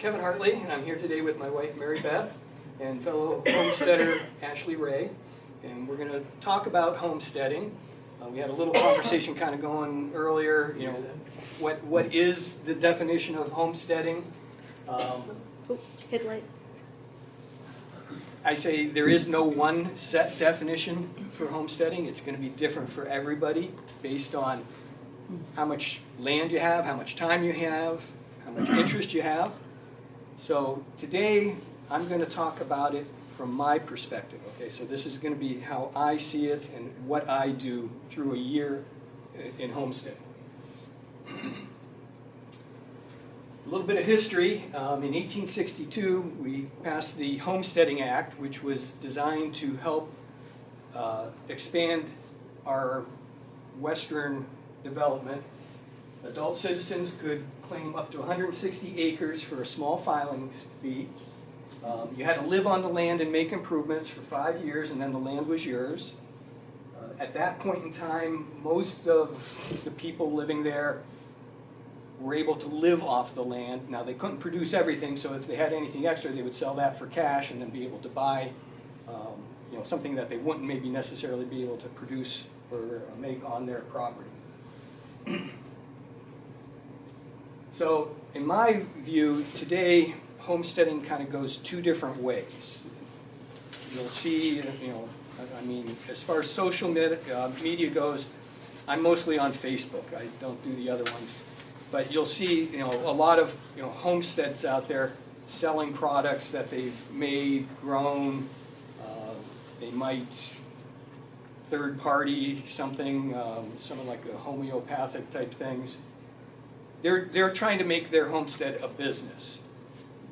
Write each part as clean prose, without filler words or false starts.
Kevin Hartley, and I'm here today with my wife Mary Beth and fellow homesteader Ashley Ray, and we're going to talk about homesteading. We had a little conversation kind of going earlier, you know, what is the definition of homesteading? Headlights. I say there is no one set definition for homesteading. It's going to be different for everybody based on how much land you have, how much time you have, how much interest you have. So today I'm going to talk about it from my perspective. Okay, so this is going to be how I see it and what I do through a year in homesteading. A little bit of history. In 1862, we passed the Homesteading Act, which was designed to help expand our western development. Adult citizens could claim up to 160 acres for a small filing fee. You had to live on the land and make improvements for 5 years, and then the land was yours. At that point in time, most of the people living there were able to live off the land. Now, they couldn't produce everything, so if they had anything extra, they would sell that for cash and then be able to buy something that they wouldn't maybe necessarily be able to produce or make on their property. So, in my view, today, homesteading kind of goes two different ways. You'll see, I mean, as far as social media goes, I'm mostly on Facebook. I don't do the other ones. But you'll see, a lot of homesteads out there selling products that they've made, grown. They might third-party something like a homeopathic type things. They're trying to make their homestead a business.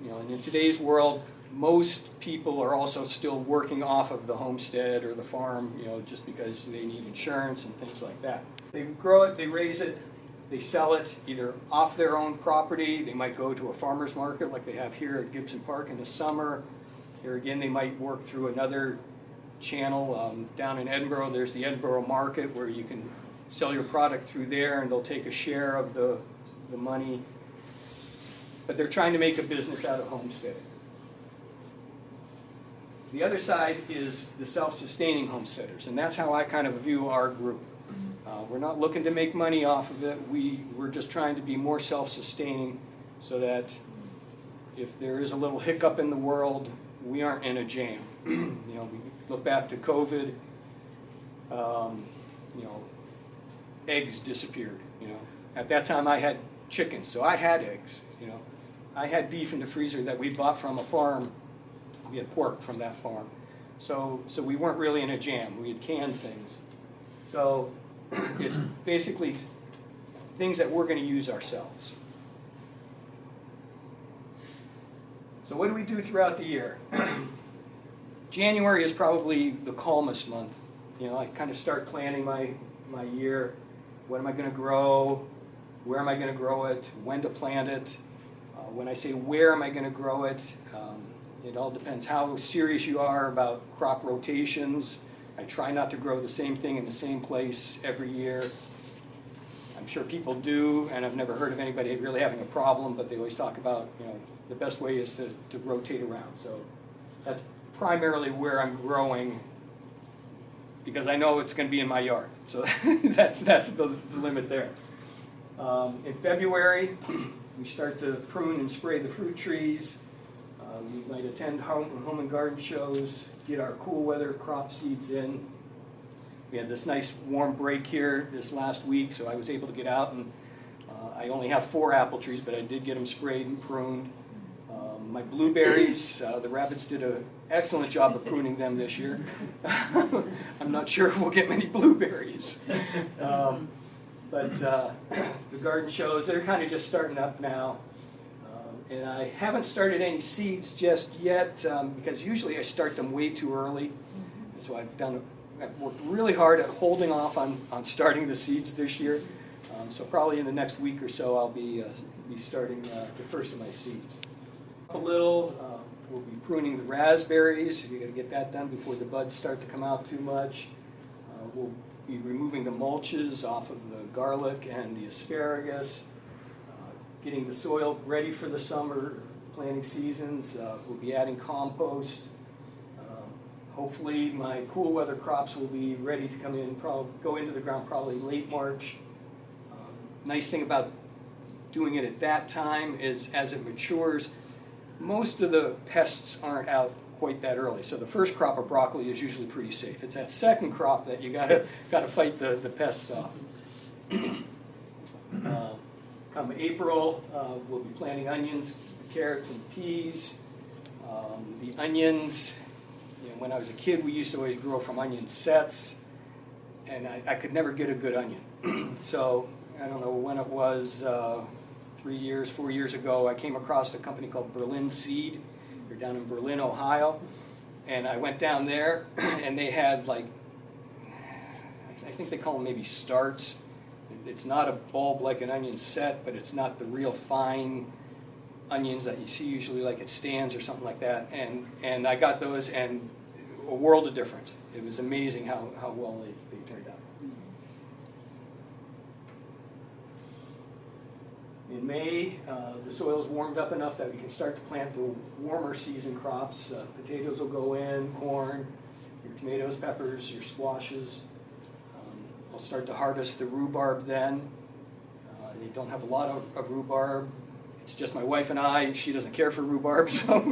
And in today's world, most people are also still working off of the homestead or the farm, just because they need insurance and things like that. They grow it, they raise it. They sell it either off their own property. They might go to a farmer's market like they have here at Gibson Park in the summer. Here again, they might work through another channel. Down in Edinburgh, there's the Edinburgh Market where you can sell your product through there and they'll take a share of the money. But they're trying to make a business out of homesteading. The other side is the self-sustaining homesteaders, and that's how I kind of view our group. We're not looking to make money off of it. We're just trying to be more self-sustaining so that if there is a little hiccup in the world, we aren't in a jam. We look back to COVID, eggs disappeared. At that time I had chickens, so I had eggs. I had beef in the freezer that we bought from a farm. We had pork from that farm. So we weren't really in a jam. We had canned things. So it's basically things that we're going to use ourselves. So what do we do throughout the year? January is probably the calmest month. I kind of start planning my year. What am I going to grow? Where am I going to grow it? When to plant it? When I say where am I going to grow it, it all depends how serious you are about crop rotations. I try not to grow the same thing in the same place every year. I'm sure people do, and I've never heard of anybody really having a problem, but they always talk about, the best way is to rotate around. So that's primarily where I'm growing because I know it's going to be in my yard. So that's the limit there. In February, we start to prune and spray the fruit trees. We might attend home and garden shows, get our cool weather crop seeds in. We had this nice warm break here this last week, so I was able to get out, and I only have 4 apple trees, but I did get them sprayed and pruned. My blueberries, the rabbits did an excellent job of pruning them this year. I'm not sure if we'll get many blueberries. But the garden shows, they're kind of just starting up now. And I haven't started any seeds just yet because usually I start them way too early. And so I've worked really hard at holding off on starting the seeds this year. So probably in the next week or so I'll be starting the first of my seeds. A little, we'll be pruning the raspberries. You got to get that done before the buds start to come out too much. We'll be removing the mulches off of the garlic and the asparagus. Getting the soil ready for the summer, planting seasons. We'll be adding compost. Hopefully my cool weather crops will be ready to come in, go into the ground probably late March. Nice thing about doing it at that time is as it matures, most of the pests aren't out quite that early. So the first crop of broccoli is usually pretty safe. It's that second crop that you gotta fight the pests off. Come April, we'll be planting onions, carrots, and peas. The onions, when I was a kid, we used to always grow from onion sets, and I could never get a good onion. So I don't know when it was, 4 years ago, I came across a company called Berlin Seed. They're down in Berlin, Ohio, and I went down there, and they had I think they call them maybe starts. It's not a bulb like an onion set, but it's not the real fine onions that you see usually like at stands or something like that. And I got those, and a world of difference. It was amazing how well they turned out. In May, the soil's warmed up enough that we can start to plant the warmer season crops. Potatoes will go in, corn, your tomatoes, peppers, your squashes. I'll start to harvest the rhubarb then. They don't have a lot of rhubarb. It's just my wife and I. She doesn't care for rhubarb, so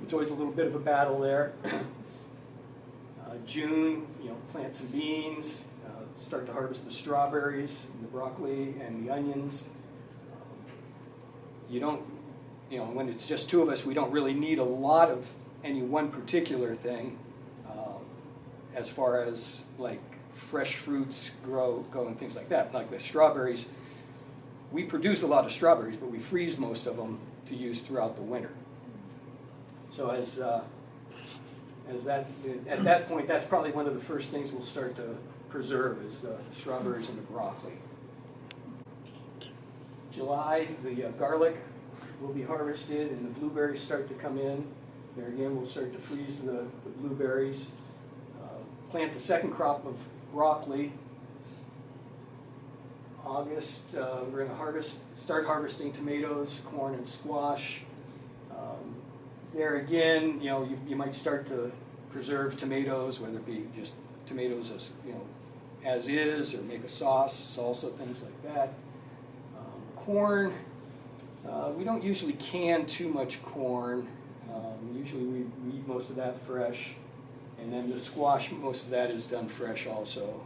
it's always a little bit of a battle there. June, plant some beans. Start to harvest the strawberries, and the broccoli, and the onions. You don't, when it's just two of us, we don't really need a lot of any one particular thing as far as like fresh fruits go and things like that. Like the strawberries, we produce a lot of strawberries, but we freeze most of them to use throughout the winter. So at that point, that's probably one of the first things we'll start to preserve is the strawberries and the broccoli. July, the garlic will be harvested and the blueberries start to come in. There again, we'll start to freeze the blueberries. Plant the second crop of broccoli. August, we're going to start harvesting tomatoes, corn, and squash. There again, you might start to preserve tomatoes, whether it be just tomatoes as is, or make a sauce, salsa, things like that. Corn, we don't usually can too much corn. Usually we eat most of that fresh. And then the squash, most of that is done fresh also,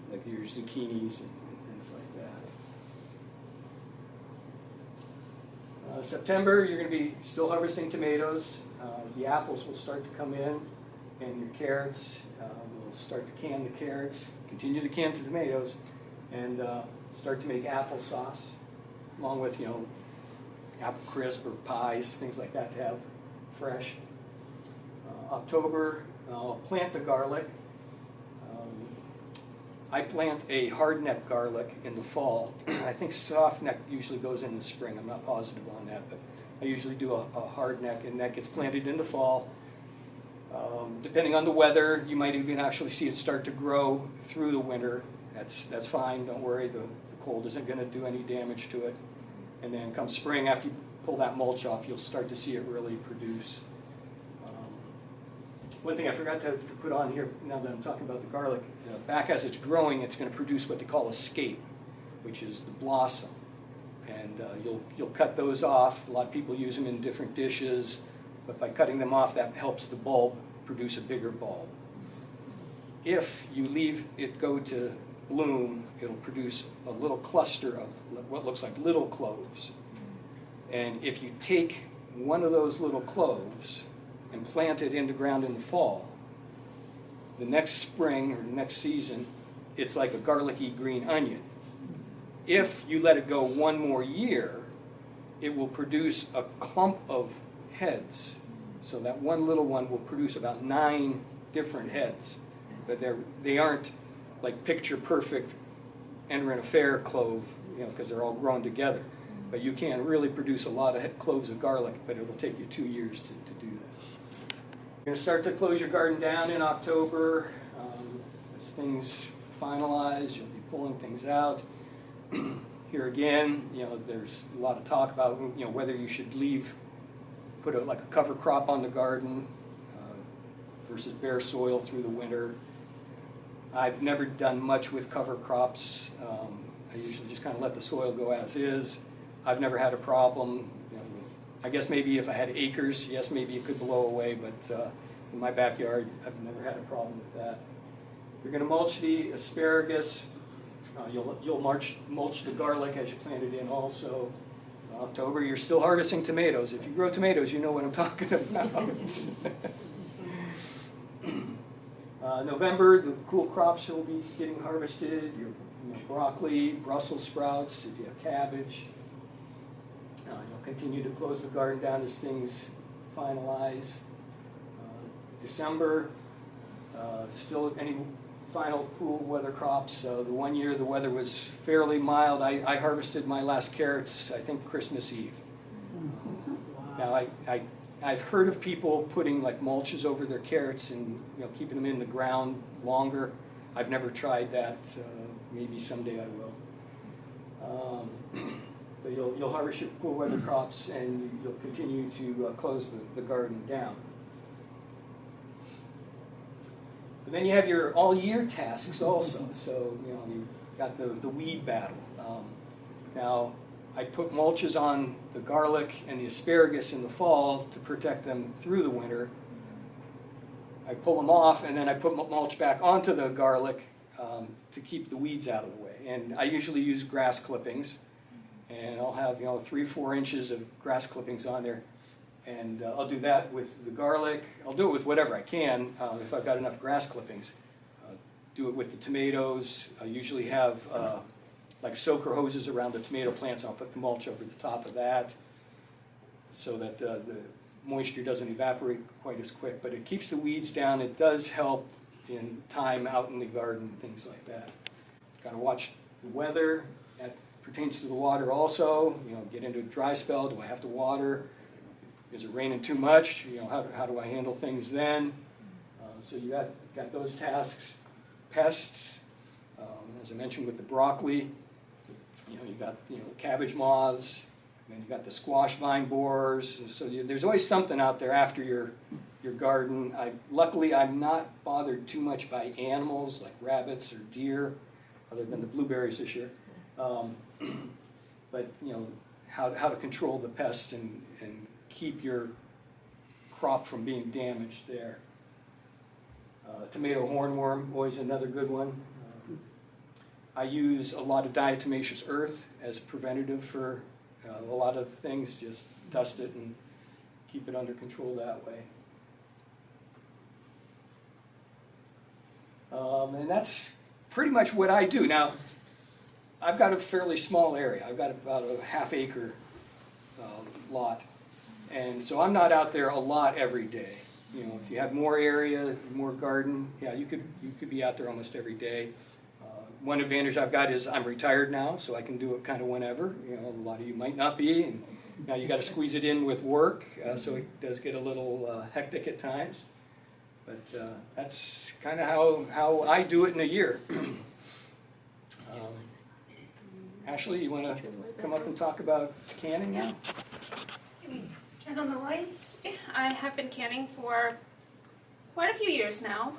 like your zucchinis and things like that. September, you're going to be still harvesting tomatoes. The apples will start to come in, and your carrots, we'll start to can the carrots, continue to can the tomatoes, and start to make applesauce, along with, apple crisp or pies, things like that to have fresh. October, I'll plant the garlic. I plant a hardneck garlic in the fall. I think softneck usually goes in the spring. I'm not positive on that, but I usually do a hardneck, and that gets planted in the fall. Depending on the weather, you might even actually see it start to grow through the winter. That's fine. Don't worry. The cold isn't going to do any damage to it. And then come spring, after you pull that mulch off, you'll start to see it really produce. One thing I forgot to put on here, now that I'm talking about the garlic, back as it's growing, it's going to produce what they call a scape, which is the blossom. And you'll cut those off. A lot of people use them in different dishes, but by cutting them off, that helps the bulb produce a bigger bulb. If you leave it go to bloom, it'll produce a little cluster of what looks like little cloves. And if you take one of those little cloves and plant it in the ground in the fall, the next spring or the next season, it's like a garlicky green onion. If you let it go one more year, it will produce a clump of heads. So that one little one will produce about 9 different heads. But they aren't like picture perfect enter in a fair clove, because they're all grown together. But you can really produce a lot of cloves of garlic, but it will take you 2 years to do that. You're going to start to close your garden down in October. As things finalize, you'll be pulling things out. Here again, there's a lot of talk about whether you should put like a cover crop on the garden versus bare soil through the winter. I've never done much with cover crops. I usually just kind of let the soil go as is. I've never had a problem. I guess maybe if I had acres, yes, maybe it could blow away, but in my backyard, I've never had a problem with that. You're going to mulch the asparagus. You'll mulch the garlic as you plant it in also. October, you're still harvesting tomatoes. If you grow tomatoes, you know what I'm talking about. November, the cool crops will be getting harvested. Your broccoli, Brussels sprouts, if you have cabbage. You'll continue to close the garden down as things finalize. December, still any final cool weather crops. The one year the weather was fairly mild. I harvested my last carrots, I think, Christmas Eve. Now, I've heard of people putting like mulches over their carrots and keeping them in the ground longer. I've never tried that. Maybe someday I will. But you'll harvest your cool weather crops and you'll continue to close the garden down. And then you have your all-year tasks also. So you've got the weed battle. Now, I put mulches on the garlic and the asparagus in the fall to protect them through the winter. I pull them off, and then I put mulch back onto the garlic to keep the weeds out of the way. And I usually use grass clippings, and I'll have 3-4 inches of grass clippings on there. And I'll do that with the garlic. I'll do it with whatever I can if I've got enough grass clippings. Do it with the tomatoes. I usually have like soaker hoses around the tomato plants. I'll put the mulch over the top of that so that the moisture doesn't evaporate quite as quick. But it keeps the weeds down. It does help in time out in the garden, things like that. Got to watch the weather. That pertains to the water also. Get into a dry spell. Do I have to water? Is it raining too much? How do I handle things then? So you got those tasks. Pests, as I mentioned with the broccoli, you got cabbage moths, and then you got the squash vine borers. So there's always something out there after your garden. Luckily, I'm not bothered too much by animals like rabbits or deer, other than the blueberries this year. But how to control the pests and keep your crop from being damaged there. Tomato hornworm, always another good one. I use a lot of diatomaceous earth as preventative for a lot of things. Just dust it and keep it under control that way. And that's pretty much what I do. Now, I've got a fairly small area. I've got about a half-acre lot. And so I'm not out there a lot every day. If you have more area, more garden, yeah, you could be out there almost every day. One advantage I've got is I'm retired now, so I can do it kind of whenever. A lot of you might not be, and now you got to squeeze it in with work, so it does get a little hectic at times. But that's kind of how I do it in a year. Ashley, you want to come up and talk about canning now? Turn on the lights. I have been canning for quite a few years now.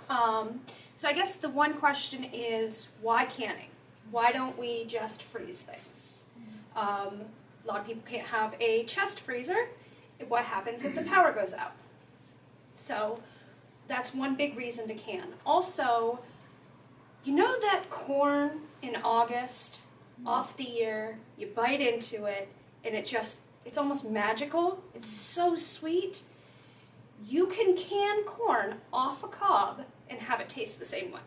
So I guess the one question is, why canning? Why don't we just freeze things? A lot of people can't have a chest freezer. What happens if the power goes out? So that's one big reason to can. Also, you know that corn in August, off the ear, you bite into it, and it's almost magical. It's so sweet. You can can corn off a cob and have it taste the same way.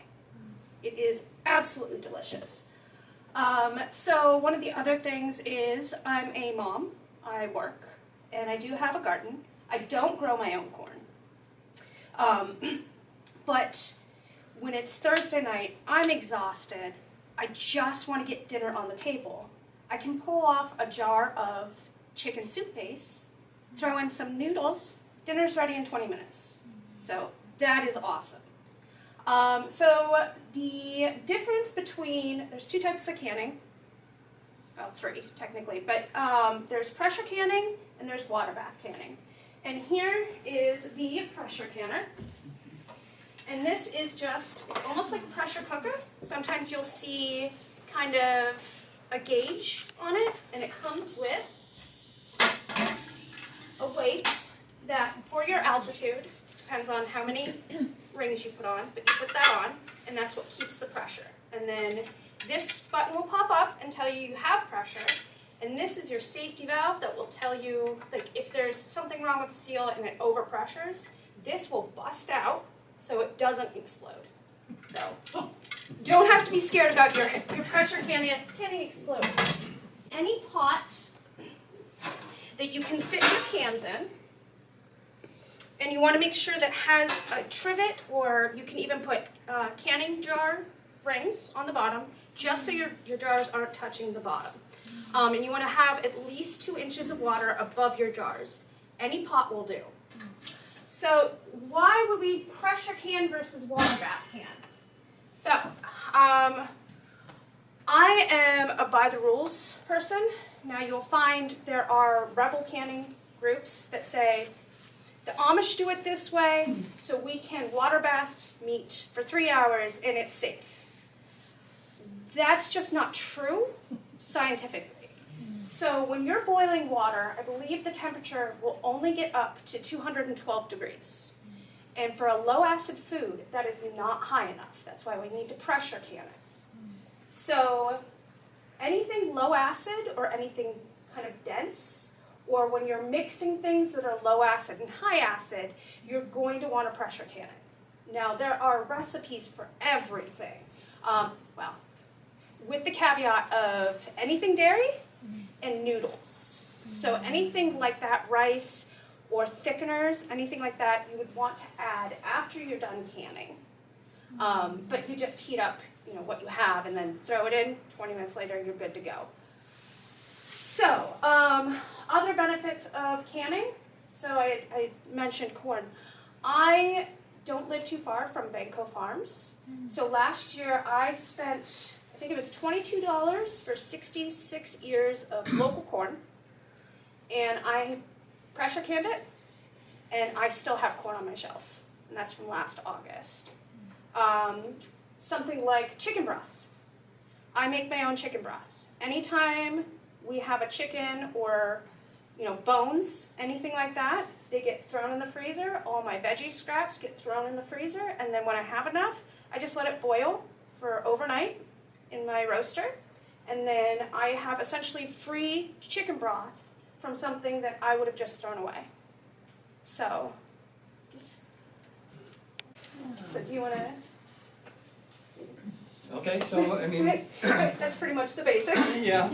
It is absolutely delicious. So one of the other things is I'm a mom. I work, and I do have a garden. I don't grow my own corn. But when it's Thursday night, I'm exhausted. I just want to get dinner on the table. I can pull off a jar of chicken soup base, throw in some noodles, dinner's ready in 20 minutes. So that is awesome. So the difference between, there's two types of canning. well, 3 technically, but there's pressure canning and there's water bath canning. And here is the pressure canner. And this is just, it's almost like a pressure cooker. Sometimes you'll see kind of a gauge on it, and it comes with a weight that, for your altitude, depends on how many rings you put on, but you put that on, and that's what keeps the pressure. And then this button will pop up and tell you you have pressure, and this is your safety valve that will tell you, like, if there's something wrong with the seal and it overpressures, this will bust out so it doesn't explode. So, don't have to be scared about your pressure canning explode. Any pot that you can fit your cans in, and you want to make sure that has a trivet, or you can even put canning jar rings on the bottom, just so your jars aren't touching the bottom. And you want to have at least 2 inches of water above your jars. Any pot will do. So why would we pressure can versus water bath can? So I am a by the rules person. Now you'll find there are rebel canning groups that say the Amish do it this way, so we can water bath meat for 3 hours and it's safe. That's just not true scientifically. So when you're boiling water, I believe the temperature will only get up to 212 degrees. And for a low acid food, that is not high enough. That's why we need to pressure can it. So anything low acid or anything kind of dense, or when you're mixing things that are low acid and high acid, you're going to want to pressure can it. Now there are recipes for everything. Well, with the caveat of anything dairy and noodles. So anything like that, rice or thickeners, anything like that, you would want to add after you're done canning. But you just heat up, what you have and then throw it in. 20 minutes later, you're good to go. So other benefits of canning. So I mentioned corn. I don't live too far from Banco Farms. So last year I spent, I think it was $22 for 66 ears of local corn, and I pressure canned it, and I still have corn on my shelf, and that's from last August. Something like chicken broth. I make my own chicken broth. Anytime we have a chicken or bones, anything like that, they get thrown in the freezer. All my veggie scraps get thrown in the freezer, and then when I have enough, I just let it boil for overnight in my roaster, and then I have essentially free chicken broth from something that I would have just thrown away. So do you want to? Okay, so I mean, That's pretty much the basics. yeah.